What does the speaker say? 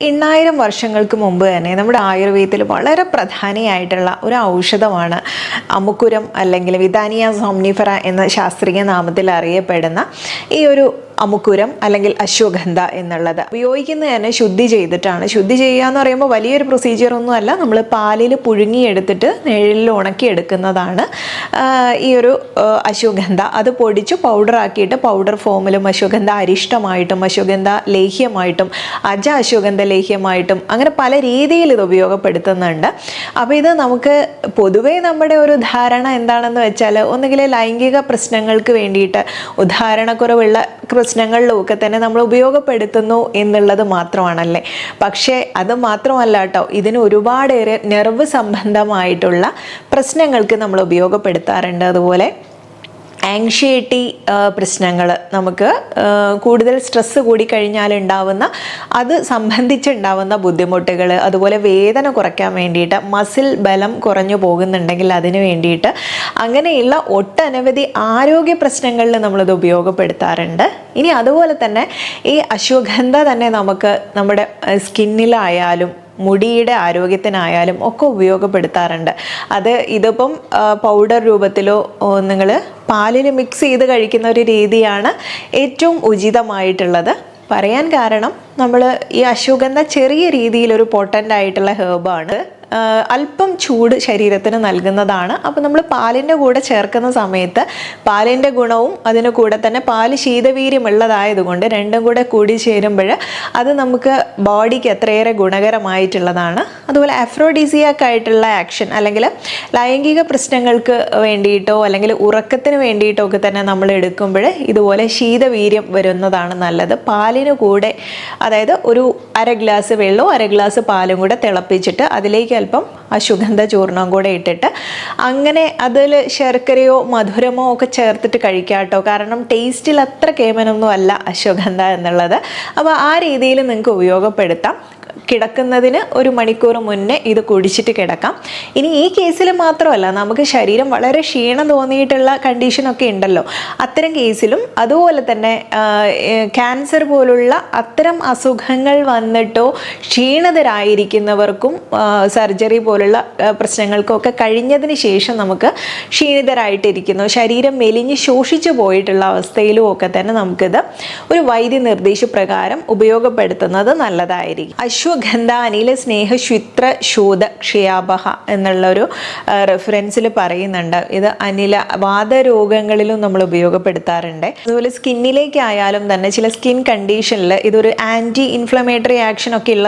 8,000 വർഷങ്ങൾക്ക് മുമ്പ് തന്നെ നമ്മുടെ ആയുർവേദത്തിൽ വളരെ പ്രധാനിയായിട്ടുള്ള ഒരു ഔഷധമാണ് അമുക്കുരം അല്ലെങ്കിൽ വിതാനിയ സോംനിഫറ എന്ന ശാസ്ത്രീയ നാമത്തിൽ അറിയപ്പെടുന്ന ഈ ഒരു അമുക്കുരം അല്ലെങ്കിൽ അശ്വഗന്ധ എന്നുള്ളത്. ഉപയോഗിക്കുന്നത് തന്നെ ശുദ്ധി ചെയ്തിട്ടാണ്. ശുദ്ധി ചെയ്യുക എന്ന് പറയുമ്പോൾ വലിയൊരു പ്രൊസീജിയർ ഒന്നും അല്ല. നമ്മൾ പാലിൽ പുഴുങ്ങിയെടുത്തിട്ട് നിഴലിൽ ഉണക്കിയെടുക്കുന്നതാണ് ഈ ഒരു അശ്വഗന്ധ. അത് പൊടിച്ച് പൗഡറാക്കിയിട്ട് പൗഡർ ഫോമിലും അശ്വഗന്ധ അരിഷ്ടമായിട്ടും അശ്വഗന്ധ ലേഹ്യമായിട്ടും അശ്വഗന്ധ ലേഹ്യമായിട്ടും അങ്ങനെ പല രീതിയിൽ ഇത് ഉപയോഗപ്പെടുത്തുന്നുണ്ട്. അപ്പോൾ ഇത് നമുക്ക് പൊതുവേ നമ്മുടെ ഒരു ധാരണ എന്താണെന്ന് വെച്ചാൽ ഒന്നുകിൽ ലൈംഗിക പ്രശ്നങ്ങൾക്ക് വേണ്ടിയിട്ട് ഉദാഹരണക്കുറവുള്ള പ്രശ്നങ്ങളിലൊക്കെ തന്നെ നമ്മൾ ഉപയോഗപ്പെടുത്തുന്നു എന്നുള്ളത് മാത്രമാണല്ലേ. പക്ഷേ അത് മാത്രമല്ല കേട്ടോ, ഇതിന് ഒരുപാടേറെ നെർവ് സംബന്ധമായിട്ടുള്ള പ്രശ്നങ്ങൾക്ക് നമ്മൾ ഉപയോഗപ്പെടുത്താറുണ്ട്. അതുപോലെ ആങ്ഷൈറ്റി പ്രശ്നങ്ങൾ, നമുക്ക് കൂടുതൽ സ്ട്രെസ്സ് കൂടി കഴിഞ്ഞാൽ ഉണ്ടാവുന്ന അത് സംബന്ധിച്ചുണ്ടാവുന്ന ബുദ്ധിമുട്ടുകൾ, അതുപോലെ വേദന കുറയ്ക്കാൻ വേണ്ടിയിട്ട്, മസിൽ ബലം കുറഞ്ഞു പോകുന്നുണ്ടെങ്കിൽ അതിന് വേണ്ടിയിട്ട്, അങ്ങനെയുള്ള ഒട്ടനവധി ആരോഗ്യ പ്രശ്നങ്ങളിൽ നമ്മളിത് ഉപയോഗപ്പെടുത്താറുണ്ട്. ഇനി അതുപോലെ തന്നെ ഈ അശ്വഗന്ധ തന്നെ നമുക്ക് നമ്മുടെ സ്കിന്നിലായാലും മുടിയുടെ ആരോഗ്യത്തിനായാലും ഒക്കെ ഉപയോഗപ്പെടുത്താറുണ്ട്. ഇതിപ്പം പൗഡർ രൂപത്തിലോ നിങ്ങൾ പാലിൽ മിക്സ് ചെയ്ത് കഴിക്കുന്ന ഒരു രീതിയാണ് ഏറ്റവും ഉചിതമായിട്ടുള്ളത്. പറയാൻ കാരണം നമ്മൾ ഈ അശ്വഗന്ധ ചെറിയ രീതിയിലൊരു പൊട്ടൻ്റ് ആയിട്ടുള്ള ഹെർബാണ്. അല്പം ചൂട് ശരീരത്തിന് നൽകുന്നതാണ്. അപ്പോൾ നമ്മൾ പാലിൻ്റെ കൂടെ ചേർക്കുന്ന സമയത്ത് പാലിൻ്റെ ഗുണവും അതിന് കൂടെ തന്നെ പാല് ശീതവീര്യമുള്ളതായതുകൊണ്ട് രണ്ടും കൂടെ കൂടി ചേരുമ്പോൾ അത് നമുക്ക് ബോഡിക്ക് എത്രയേറെ ഗുണകരമായിട്ടുള്ളതാണ്. അതുപോലെ അഫ്രോഡിസിയാക്ക് ആയിട്ടുള്ള ആക്ഷൻ അല്ലെങ്കിൽ ലൈംഗിക പ്രശ്നങ്ങൾക്ക് വേണ്ടിയിട്ടോ അല്ലെങ്കിൽ ഉറക്കത്തിന് വേണ്ടിയിട്ടോ ഒക്കെ തന്നെ നമ്മൾ എടുക്കുമ്പോൾ ഇതുപോലെ ശീതവീര്യം വരുന്നതാണ് നല്ലത്. പാലിന് കൂടെ, അതായത് ഒരു 1/2 ഗ്ലാസ് വെള്ളവും 1/2 ഗ്ലാസ് പാലും കൂടെ തിളപ്പിച്ചിട്ട് അതിലേക്ക് അല്പം അശ്വഗന്ധ ചൂർണം കൂടെ ഇട്ടിട്ട് അങ്ങനെ അതിൽ ശർക്കരയോ മധുരമോ ഒക്കെ ചേർത്തിട്ട് കഴിക്കാം കേട്ടോ. കാരണം ടേസ്റ്റിൽ അത്ര കേമനൊന്നും അല്ല അശ്വഗന്ധ എന്നുള്ളത്. അപ്പോൾ ആ രീതിയിൽ നിങ്ങൾക്ക് ഉപയോഗപ്പെടുത്താം. കിടക്കുന്നതിന് 1 മണിക്കൂർ മുന്നേ ഇത് കുടിച്ചിട്ട് കിടക്കാം. ഇനി ഈ കേസിൽ മാത്രമല്ല, നമുക്ക് ശരീരം വളരെ ക്ഷീണം തോന്നിയിട്ടുള്ള കണ്ടീഷനൊക്കെ ഉണ്ടല്ലോ, അത്തരം കേസിലും അതുപോലെ തന്നെ ക്യാൻസർ പോലുള്ള അത്തരം അസുഖങ്ങൾ വന്നിട്ടോ ക്ഷീണിതരായിരിക്കുന്നവർക്കും സർജറി പോലുള്ള പ്രശ്നങ്ങൾക്കൊക്കെ കഴിഞ്ഞതിന് ശേഷം നമുക്ക് ക്ഷീണിതരായിട്ടിരിക്കുന്നു, ശരീരം മെലിഞ്ഞ് ശോഷിച്ചു പോയിട്ടുള്ള അവസ്ഥയിലും ഒക്കെ തന്നെ നമുക്കിത് ഒരു വൈദ്യ നിർദ്ദേശപ്രകാരം ഉപയോഗപ്പെടുത്തുന്നത് നല്ലതായിരിക്കും. അശ്വഗന്ധ അനില സ്നേഹശ്വിത്ര ശോധ ക്ഷയാപഹ എന്നുള്ളൊരു റെഫറൻസിൽ പറയുന്നുണ്ട്. ഇത് അനില വാതരോഗങ്ങളിലും നമ്മൾ ഉപയോഗപ്പെടുത്താറുണ്ട്. അതുപോലെ സ്കിന്നിലേക്കായാലും തന്നെ ചില സ്കിൻ കണ്ടീഷനിൽ ഇതൊരു ആൻറ്റി ഇൻഫ്ലമേറ്ററി ആക്ഷൻ ഒക്കെ ഉള്ള